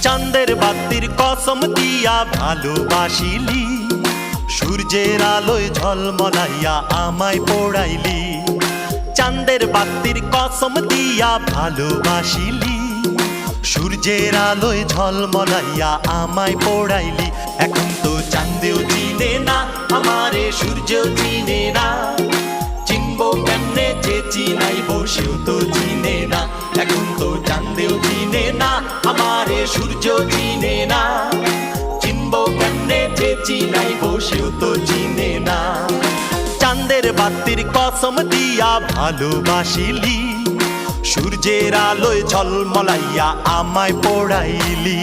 চাঁদের বাতির কসম দিয়া ভালোবাসিলি, সূর্যের আলোয় ঝলমলাইয়া আমায় পোড়াইলি। চাঁদের বাতির কসম দিয়া ভালোবাসিলি, সূর্যের আলোয় ঝলমলাইয়া আমায় পোড়াইলি। এখন তো চাঁদেও চিনে না আমারে, সূর্যও চিনে না, চিনবো কেমনে যে চিনাইবো সেও তো চিনে না। এখন তো চাঁদেও চিনে না আমারে, সূর্য চিনে না, চিনবো কেমনে যে চিনাইবো সেও তো চিনে না। চাঁদের বাতির কসম দিয়া ভালোবাসিলি, সূর্যের আলোয় ঝলমলাইয়া আমায় পোড়াইলি।